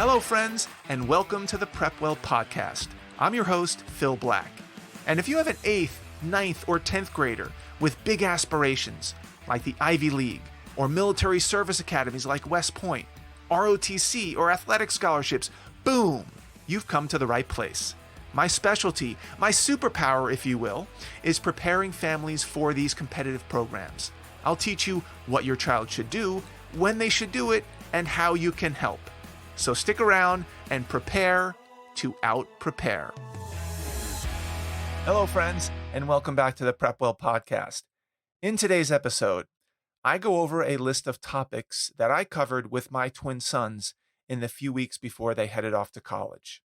Hello, friends, and welcome to the PrepWell podcast. I'm your host, Phil Black. And if you have an 8th, 9th, or 10th grader with big aspirations, like the Ivy League, or military service academies like West Point, ROTC, or athletic scholarships, boom, you've come to the right place. My specialty, my superpower, if you will, is preparing families for these competitive programs. I'll teach you what your child should do, when they should do it, and how you can help. So stick around and prepare to out-prepare. Hello, friends, and welcome back to the PrepWell podcast. In today's episode, I go over a list of topics that I covered with my twin sons in the few weeks before they headed off to college.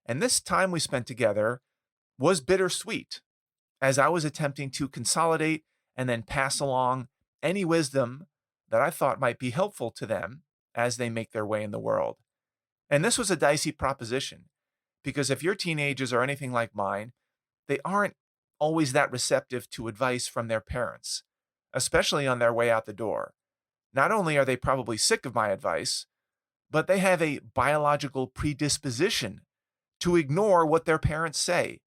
And this time we spent together was bittersweet, as I was attempting to consolidate and then pass along any wisdom that I thought might be helpful to them as they make their way in the world. And this was a dicey proposition, because if your teenagers are anything like mine, they aren't always that receptive to advice from their parents, especially on their way out the door. Not only are they probably sick of my advice, but they have a biological predisposition to ignore what their parents say,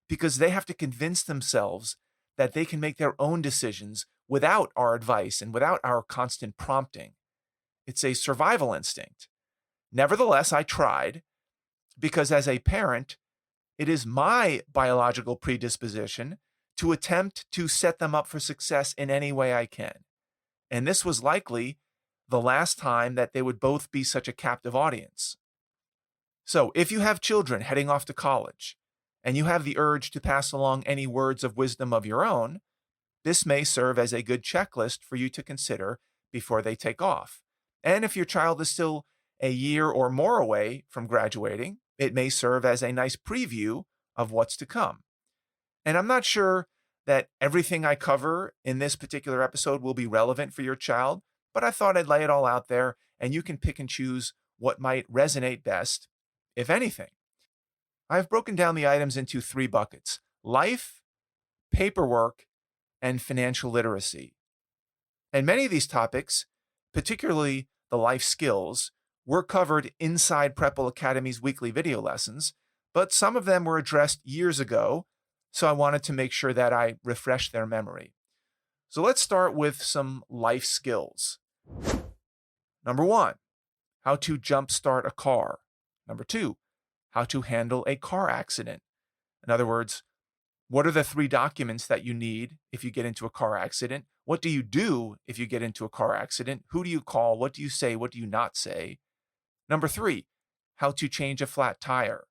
because they have to convince themselves that they can make their own decisions without our advice and without our constant prompting. It's a survival instinct. Nevertheless, I tried, because as a parent, it is my biological predisposition to attempt to set them up for success in any way I can. And this was likely the last time that they would both be such a captive audience. So if you have children heading off to college, and you have the urge to pass along any words of wisdom of your own, this may serve as a good checklist for you to consider before they take off. And if your child is still a year or more away from graduating, it may serve as a nice preview of what's to come. And I'm not sure that everything I cover in this particular episode will be relevant for your child, but I thought I'd lay it all out there, and you can pick and choose what might resonate best, if anything. I've broken down the items into 3 buckets: life, paperwork, and financial literacy. And many of these topics, particularly the life skills, were covered inside PrepWell Academy's weekly video lessons, but some of them were addressed years ago, so I wanted to make sure that I refresh their memory. So let's start with some life skills. Number 1, how to jumpstart a car. Number 2, how to handle a car accident. In other words, what are the 3 documents that you need if you get into a car accident? What do you do if you get into a car accident? Who do you call? What do you say? What do you not say? Number 3, how to change a flat tire.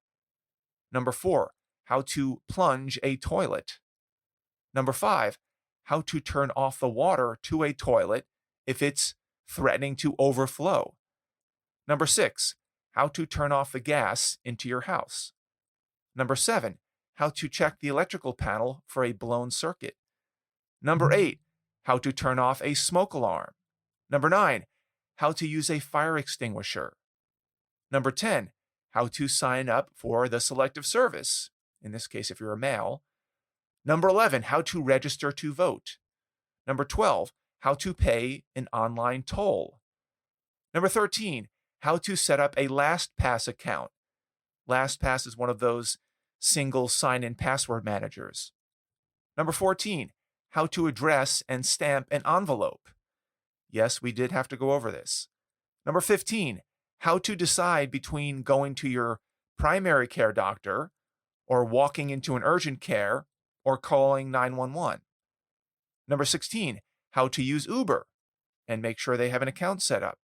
Number 4, how to plunge a toilet. Number 5, how to turn off the water to a toilet if it's threatening to overflow. Number 6, how to turn off the gas into your house. Number 7, how to check the electrical panel for a blown circuit. Number 8, how to turn off a smoke alarm. Number 9, how to use a fire extinguisher. Number 10, how to sign up for the Selective Service, in this case if you're a male. Number 11, how to register to vote. Number 12, how to pay an online toll. Number 13, how to set up a LastPass account. LastPass is one of those single sign-in password managers. Number 14, how to address and stamp an envelope. Yes, we did have to go over this. Number 15, how to decide between going to your primary care doctor or walking into an urgent care or calling 911. Number 16, how to use Uber and make sure they have an account set up.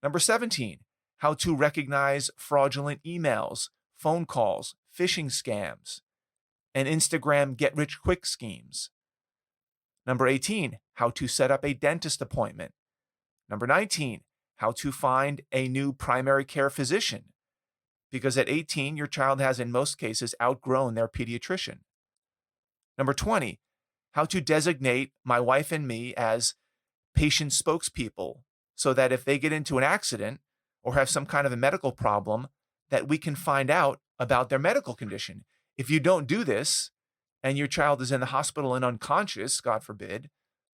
Number 17, how to recognize fraudulent emails, phone calls, phishing scams, and Instagram get-rich-quick schemes. Number 18, how to set up a dentist appointment. Number 19, how to find a new primary care physician, because at 18, your child has in most cases outgrown their pediatrician. Number 20, how to designate my wife and me as patient spokespeople so that if they get into an accident or have some kind of a medical problem, that we can find out about their medical condition. If you don't do this and your child is in the hospital and unconscious, God forbid,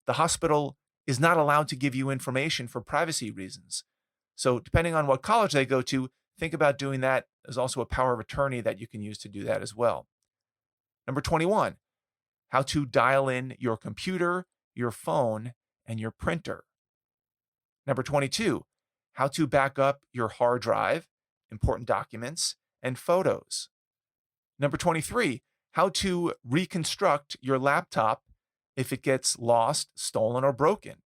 the hospital is not allowed to give you information for privacy reasons. So depending on what college they go to, think about doing that. There's also a power of attorney that you can use to do that as well. Number 21, how to dial in your computer, your phone, and your printer. Number 22, how to back up your hard drive, important documents, and photos. Number 23, how to reconstruct your laptop if it gets lost, stolen, or broken.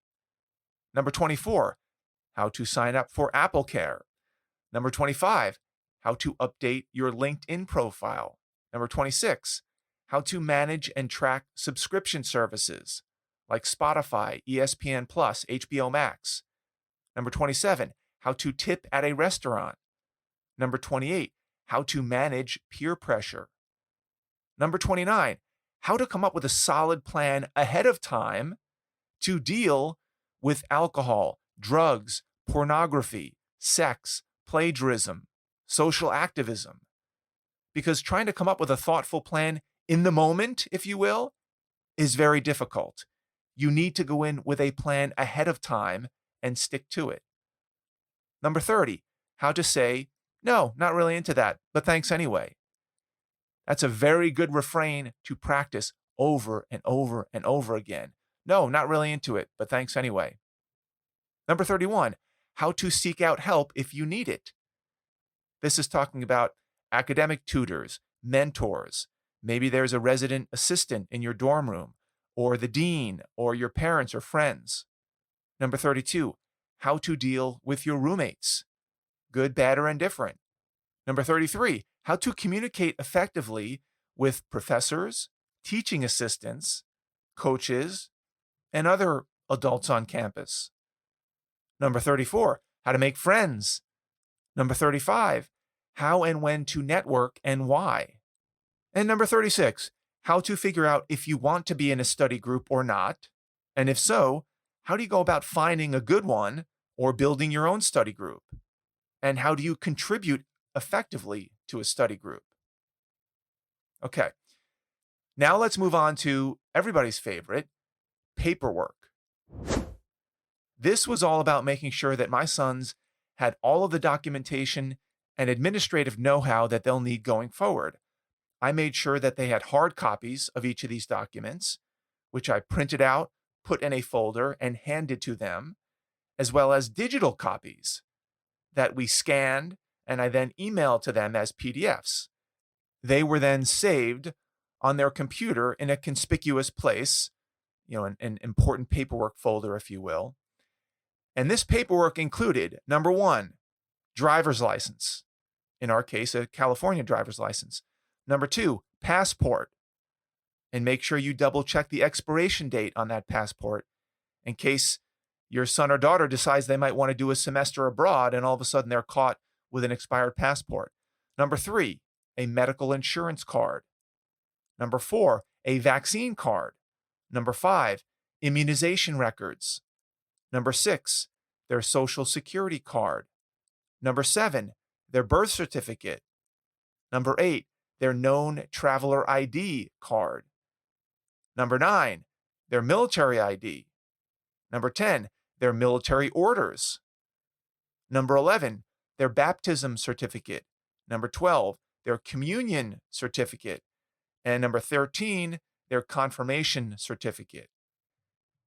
Number 24, how to sign up for Apple Care. Number 25, how to update your LinkedIn profile. Number 26, how to manage and track subscription services like Spotify, ESPN Plus, HBO Max. Number 27, how to tip at a restaurant. Number 28, how to manage peer pressure. Number 29, how to come up with a solid plan ahead of time to deal with alcohol, drugs, pornography, sex, plagiarism, social activism. Because trying to come up with a thoughtful plan in the moment, if you will, is very difficult. You need to go in with a plan ahead of time and stick to it. Number 30, how to say, no, not really into that, but thanks anyway. That's a very good refrain to practice over and over and over again. No, not really into it, but thanks anyway. Number 31, how to seek out help if you need it. This is talking about academic tutors, mentors. Maybe there's a resident assistant in your dorm room, or the dean, or your parents or friends. Number 32, how to deal with your roommates, good, bad, or indifferent. Number 33, how to communicate effectively with professors, teaching assistants, coaches, and other adults on campus. Number 34, how to make friends. Number 35, how and when to network and why. And number 36, how to figure out if you want to be in a study group or not. And if so, how do you go about finding a good one or building your own study group? And how do you contribute effectively to a study group? Okay, now let's move on to everybody's favorite, paperwork. This was all about making sure that my sons had all of the documentation and administrative know-how that they'll need going forward. I made sure that they had hard copies of each of these documents, which I printed out, put in a folder, and handed to them, as well as digital copies that we scanned and I then emailed to them as PDFs. They were then saved on their computer in a conspicuous place, an important paperwork folder, if you will. And this paperwork included, number 1, driver's license. In our case, a California driver's license. Number 2, passport. And make sure you double check the expiration date on that passport in case your son or daughter decides they might want to do a semester abroad and all of a sudden they're caught with an expired passport. Number 3, a medical insurance card. Number 4, a vaccine card. Number 5, immunization records. Number 6, their social security card. Number 7, their birth certificate. Number 8, their known traveler ID card. Number 9, their military ID. Number 10, their military orders. Number 11, their baptism certificate. Number 12, their communion certificate. And number 13, their confirmation certificate.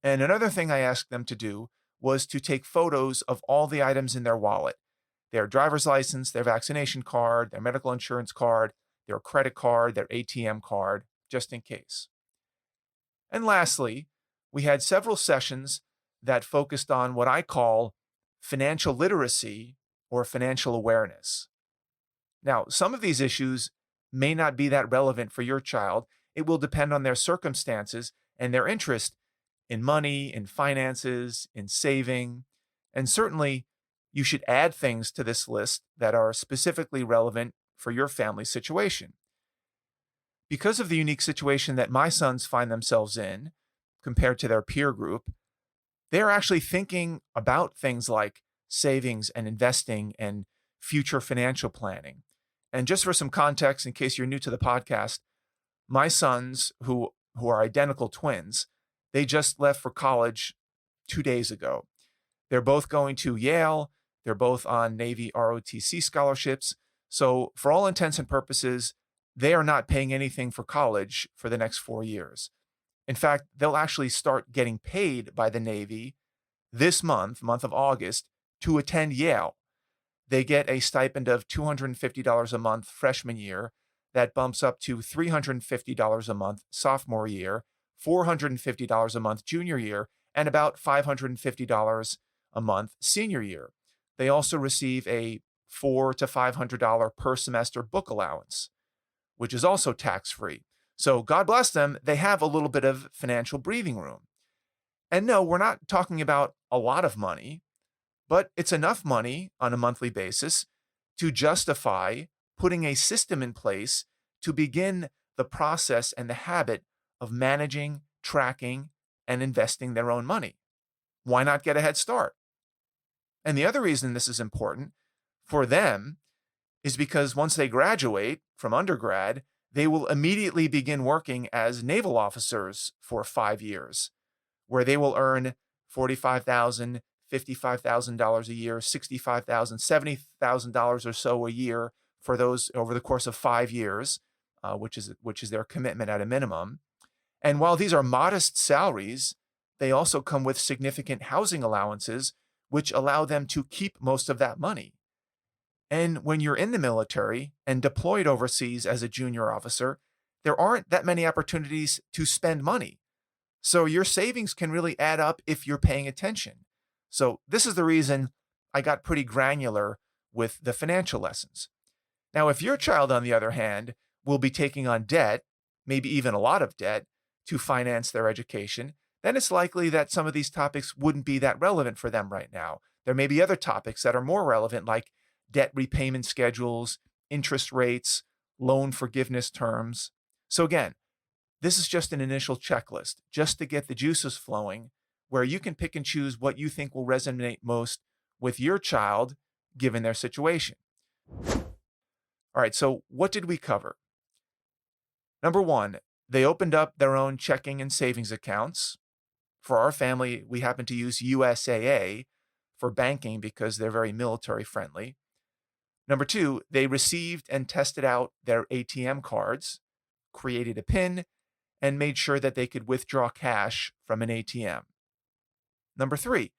And another thing I asked them to do was to take photos of all the items in their wallet. Their driver's license, their vaccination card, their medical insurance card, their credit card, their ATM card, just in case. And lastly, we had several sessions that focused on what I call financial literacy or financial awareness. Now, some of these issues may not be that relevant for your child. It will depend on their circumstances and their interest in money, in finances, in saving, and certainly you should add things to this list that are specifically relevant for your family situation. Because of the unique situation that my sons find themselves in compared to their peer group, they're actually thinking about things like savings and investing and future financial planning. And just for some context, in case you're new to the podcast, my sons, who are identical twins, they just left for college 2 days ago. They're both going to Yale. They're both on Navy ROTC scholarships. So for all intents and purposes, they are not paying anything for college for the next 4 years. In fact, they'll actually start getting paid by the Navy this month of August, to attend Yale. They get a stipend of $250 a month freshman year. That bumps up to $350 a month sophomore year, $450 a month junior year, and about $550 a month senior year. They also receive a $400 to $500 per semester book allowance, which is also tax-free. So God bless them, they have a little bit of financial breathing room. And no, we're not talking about a lot of money, but it's enough money on a monthly basis to justify putting a system in place to begin the process and the habit of managing, tracking, and investing their own money. Why not get a head start? And the other reason this is important for them is because once they graduate from undergrad, they will immediately begin working as naval officers for 5 years, where they will earn $45,000, $55,000 a year, $65,000, $70,000 or so a year for those over the course of 5 years, which is their commitment at a minimum. And while these are modest salaries, they also come with significant housing allowances, which allow them to keep most of that money. And when you're in the military and deployed overseas as a junior officer, there aren't that many opportunities to spend money. So your savings can really add up if you're paying attention. So this is the reason I got pretty granular with the financial lessons. Now, if your child, on the other hand, will be taking on debt, maybe even a lot of debt, to finance their education, then it's likely that some of these topics wouldn't be that relevant for them right now. There may be other topics that are more relevant, like debt repayment schedules, interest rates, loan forgiveness terms. So again, this is just an initial checklist, just to get the juices flowing, where you can pick and choose what you think will resonate most with your child, given their situation. All right, so what did we cover? Number one, they opened up their own checking and savings accounts. For our family, we happen to use USAA for banking because they're very military friendly. Number two, they received and tested out their ATM cards, created a PIN, and made sure that they could withdraw cash from an ATM. Number three,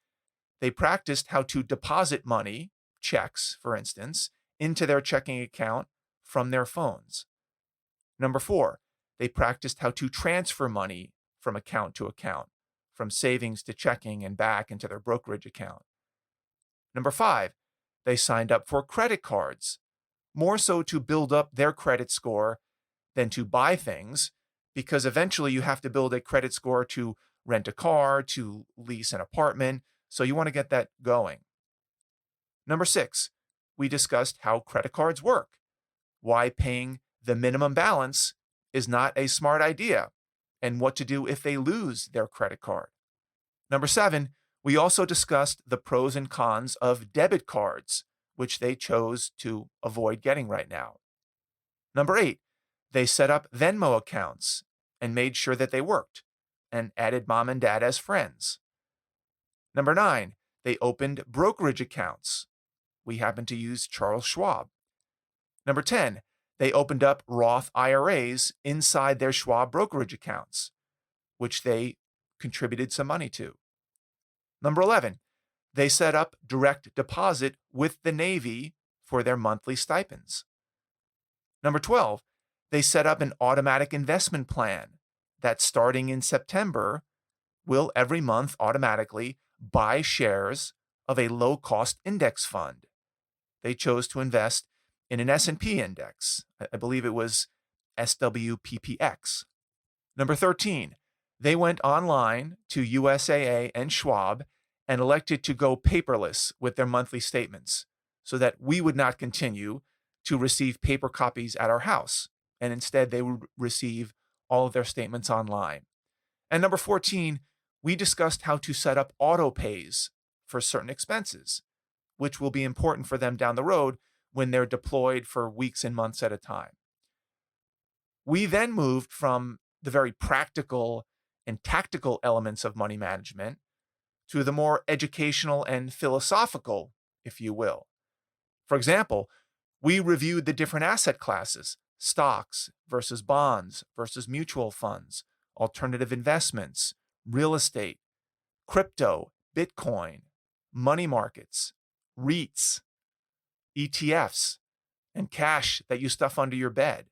they practiced how to deposit money, checks, for instance, into their checking account from their phones. Number four, they practiced how to transfer money from account to account, from savings to checking and back into their brokerage account. Number five, they signed up for credit cards, more so to build up their credit score than to buy things, because eventually you have to build a credit score to rent a car, to lease an apartment, so you want to get that going. Number six, we discussed how credit cards work, why paying the minimum balance is not a smart idea, and what to do if they lose their credit card. Number seven, we also discussed the pros and cons of debit cards, which they chose to avoid getting right now. Number eight, they set up Venmo accounts and made sure that they worked and added mom and dad as friends. Number nine, they opened brokerage accounts. We happen to use Charles Schwab. Number 10, they opened up Roth IRAs inside their Schwab brokerage accounts, which they contributed some money to. Number 11, they set up direct deposit with the Navy for their monthly stipends. Number 12, they set up an automatic investment plan that, starting in September, will every month automatically buy shares of a low-cost index fund. They chose to invest in an S&P index. I believe it was SWPPX. Number 13, they went online to USAA and Schwab and elected to go paperless with their monthly statements so that we would not continue to receive paper copies at our house, and instead they would receive all of their statements online. And number 14, we discussed how to set up auto pays for certain expenses, which will be important for them down the road when they're deployed for weeks and months at a time. We then moved from the very practical and tactical elements of money management to the more educational and philosophical if you will. For example, we reviewed the different asset classes: stocks versus bonds versus mutual funds, alternative investments, real estate, crypto, Bitcoin, money markets, REITs, ETFs, and cash that you stuff under your bed.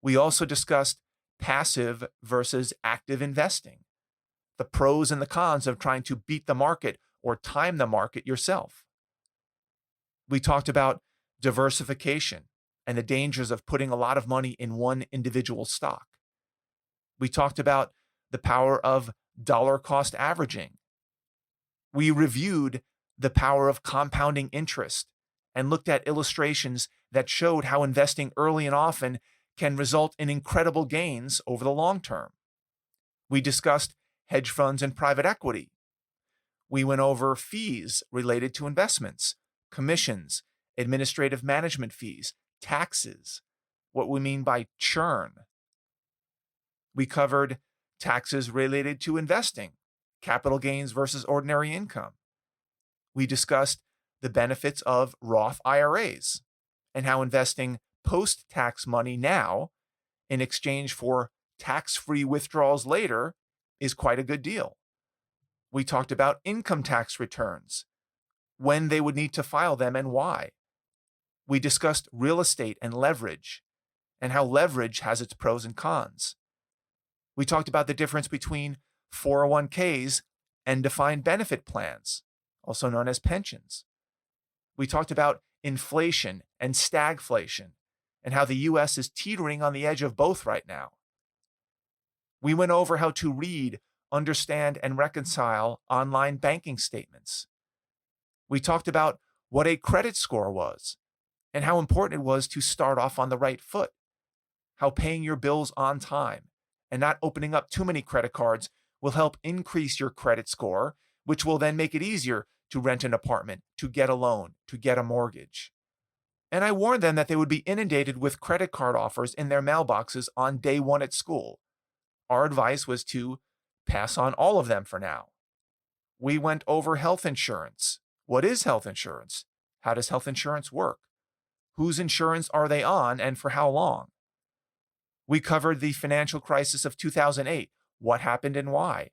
We also discussed passive versus active investing, the pros and the cons of trying to beat the market or time the market yourself. We talked about diversification and the dangers of putting a lot of money in one individual stock. We talked about the power of dollar cost averaging. We reviewed the power of compounding interest and looked at illustrations that showed how investing early and often can result in incredible gains over the long term. We discussed hedge funds and private equity. We went over fees related to investments, commissions, administrative management fees, taxes, what we mean by churn. We covered taxes related to investing, capital gains versus ordinary income. We discussed the benefits of Roth IRAs and how investing post-tax money now in exchange for tax-free withdrawals later is quite a good deal. We talked about income tax returns, when they would need to file them and why. We discussed real estate and leverage, and how leverage has its pros and cons. We talked about the difference between 401ks and defined benefit plans, also known as pensions. We talked about inflation and stagflation, and how the US is teetering on the edge of both right now. We went over how to read, understand, and reconcile online banking statements. We talked about what a credit score was and how important it was to start off on the right foot, how paying your bills on time and not opening up too many credit cards will help increase your credit score, which will then make it easier to rent an apartment, to get a loan, to get a mortgage. And I warned them that they would be inundated with credit card offers in their mailboxes on day one at school. Our advice was to pass on all of them for now. We went over health insurance. What is health insurance? How does health insurance work? Whose insurance are they on and for how long? We covered the financial crisis of 2008, what happened and why.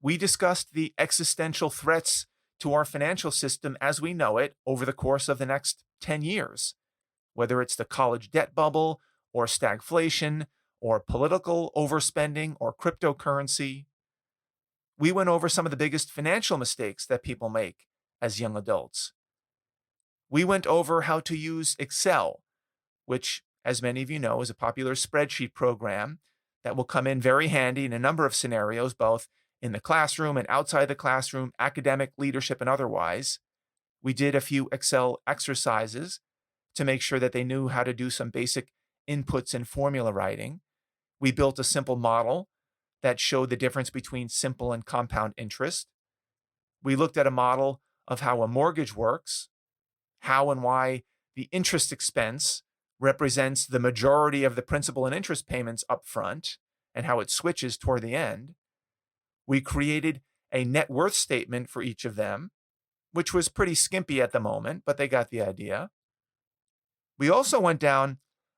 We discussed the existential threats to our financial system as we know it over the course of the next 10 years, whether it's the college debt bubble or stagflation or political overspending or cryptocurrency. We went over some of the biggest financial mistakes that people make as young adults. We went over how to use Excel, which, as many of you know, is a popular spreadsheet program that will come in very handy in a number of scenarios, both in the classroom and outside the classroom, academic, leadership, and otherwise. We did a few Excel exercises to make sure that they knew how to do some basic inputs and formula writing. We built a simple model that showed the difference between simple and compound interest. We looked at a model of how a mortgage works, how and why the interest expense represents the majority of the principal and interest payments up front, and how it switches toward the end. We created a net worth statement for each of them, which was pretty skimpy at the moment, but they got the idea. We also went down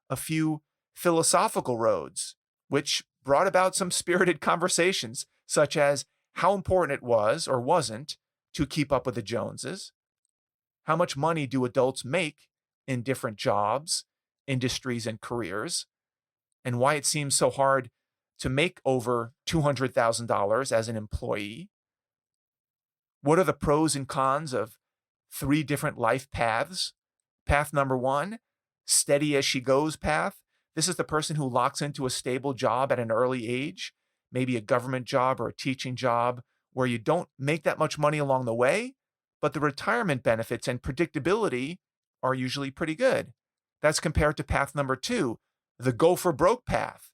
a few philosophical roads, which brought about some spirited conversations, such as how important it was or wasn't to keep up with the Joneses. How much money do adults make in different jobs, industries, and careers, and why it seems so hard to make over $200,000 as an employee? What are the pros and cons of 3 different life paths? Path number 1, steady as she goes path. This is the person who locks into a stable job at an early age, maybe a government job or a teaching job, where you don't make that much money along the way, but the retirement benefits and predictability are usually pretty good. That's compared to path number 2, the go for broke path.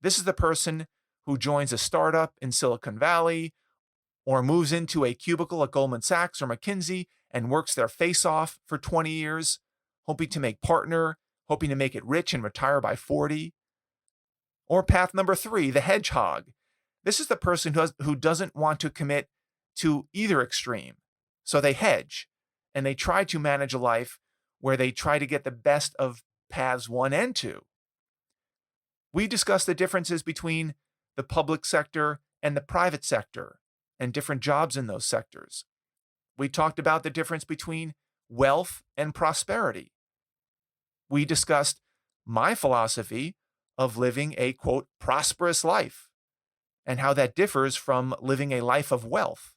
This is the person who joins a startup in Silicon Valley or moves into a cubicle at Goldman Sachs or McKinsey and works their face off for 20 years, hoping to make partner, hoping to make it rich and retire by 40. Or path number 3, the hedgehog. This is the person who doesn't want to commit to either extreme. So they hedge and they try to manage a life where they try to get the best of paths 1 and 2. We discussed the differences between the public sector and the private sector and different jobs in those sectors. We talked about the difference between wealth and prosperity. We discussed my philosophy of living a, quote, prosperous life and how that differs from living a life of wealth.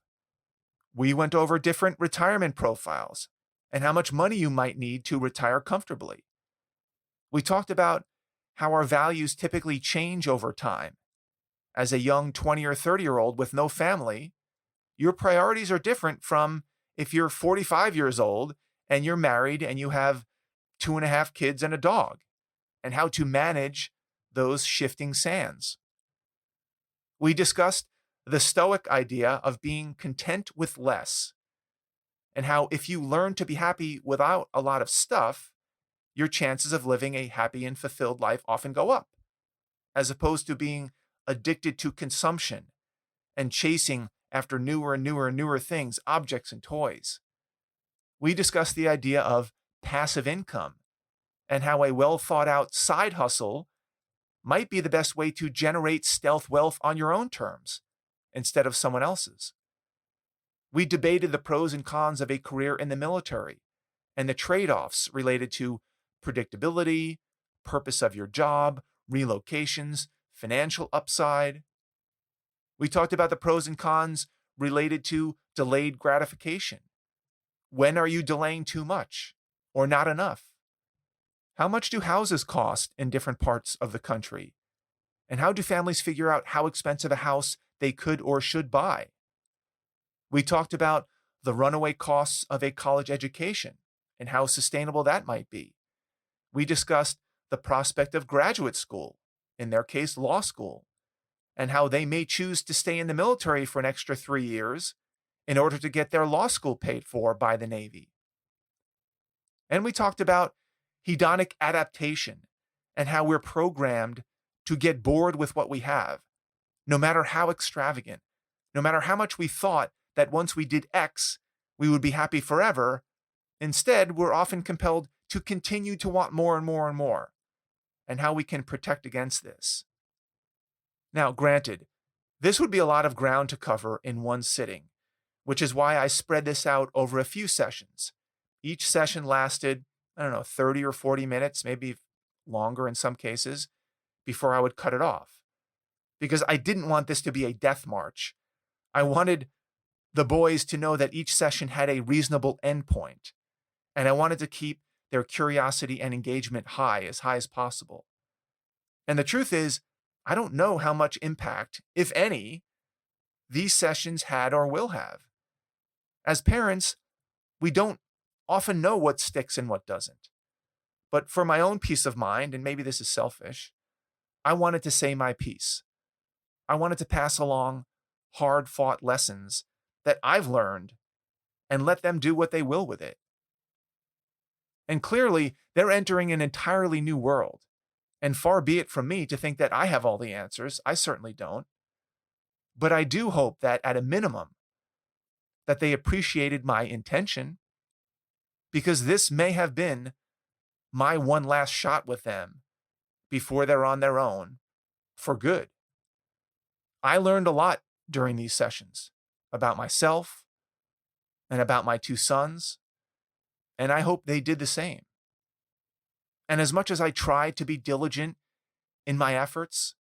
We went over different retirement profiles and how much money you might need to retire comfortably. We talked about how our values typically change over time. As a young 20 or 30-year-old with no family, your priorities are different from if you're 45 years old and you're married and you have 2.5 kids and a dog, and how to manage those shifting sands. We discussed the Stoic idea of being content with less, and how if you learn to be happy without a lot of stuff, your chances of living a happy and fulfilled life often go up, as opposed to being addicted to consumption and chasing after newer and newer and newer things, objects and toys. We discussed the idea of passive income and how a well thought out side hustle might be the best way to generate stealth wealth on your own terms instead of someone else's. We debated the pros and cons of a career in the military and the trade-offs related to predictability, purpose of your job, relocations, financial upside. We talked about the pros and cons related to delayed gratification. When are you delaying too much or not enough? How much do houses cost in different parts of the country? And how do families figure out how expensive a house they could or should buy? We talked about the runaway costs of a college education and how sustainable that might be. We discussed the prospect of graduate school, in their case, law school, and how they may choose to stay in the military for an extra 3 years in order to get their law school paid for by the Navy. And we talked about hedonic adaptation and how we're programmed to get bored with what we have, no matter how extravagant, no matter how much we thought that once we did X, we would be happy forever. Instead, we're often compelled to continue to want more and more and more, and how we can protect against this. Now, granted, this would be a lot of ground to cover in one sitting, which is why I spread this out over a few sessions. Each session lasted, 30 or 40 minutes, maybe longer in some cases, before I would cut it off. Because I didn't want this to be a death march. I wanted the boys to know that each session had a reasonable endpoint, and I wanted to keep their curiosity and engagement high as possible. And the truth is, I don't know how much impact, if any, these sessions had or will have. As parents, we don't often know what sticks and what doesn't. But for my own peace of mind, and maybe this is selfish, I wanted to say my piece. I wanted to pass along hard-fought lessons that I've learned and let them do what they will with it. And clearly, they're entering an entirely new world. And far be it from me to think that I have all the answers. I certainly don't. But I do hope that at a minimum, that they appreciated my intention, because this may have been my one last shot with them before they're on their own for good. I learned a lot during these sessions about myself and about my 2 sons, and I hope they did the same. And as much as I try to be diligent in my efforts,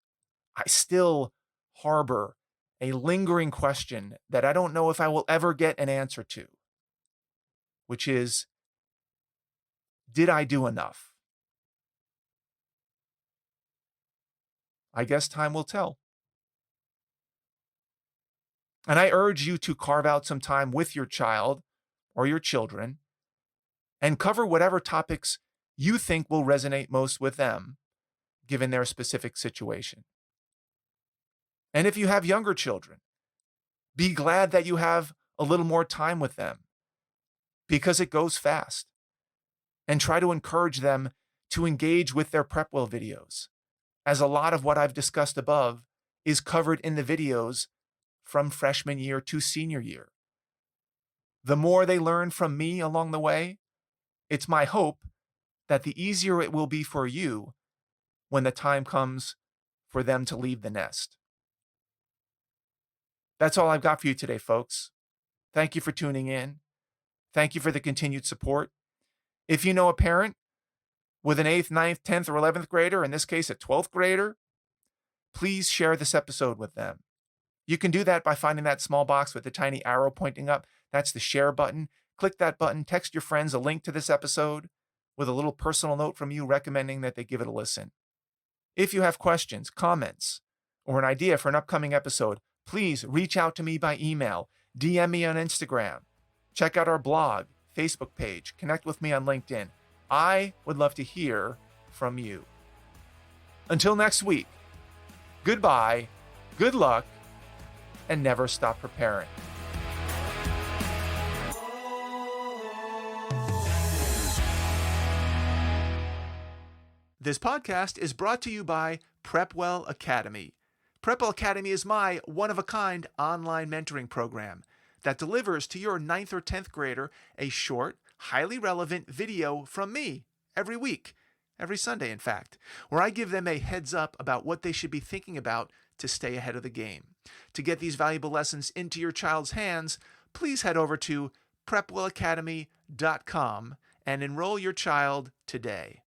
I still harbor a lingering question that I don't know if I will ever get an answer to, which is, did I do enough? I guess time will tell. And I urge you to carve out some time with your child or your children and cover whatever topics you think will resonate most with them, given their specific situation. And if you have younger children, be glad that you have a little more time with them, because it goes fast. And try to encourage them to engage with their PrepWell videos, as a lot of what I've discussed above is covered in the videos from freshman year to senior year. The more they learn from me along the way, it's my hope that the easier it will be for you when the time comes for them to leave the nest. That's all I've got for you today, folks. Thank you for tuning in. Thank you for the continued support. If you know a parent with an 8th, 9th, 10th, or 11th grader, in this case a 12th grader, please share this episode with them. You can do that by finding that small box with the tiny arrow pointing up. That's the share button. Click that button, text your friends a link to this episode with a little personal note from you recommending that they give it a listen. If you have questions, comments, or an idea for an upcoming episode, please reach out to me by email, DM me on Instagram, check out our blog, Facebook page, connect with me on LinkedIn. I would love to hear from you. Until next week, goodbye, good luck, and never stop preparing. This podcast is brought to you by PrepWell Academy. PrepWell Academy is my one-of-a-kind online mentoring program that delivers to your 9th or 10th grader a short, highly relevant video from me every week, every Sunday in fact, where I give them a heads up about what they should be thinking about to stay ahead of the game. To get these valuable lessons into your child's hands, please head over to PrepWellAcademy.com and enroll your child today.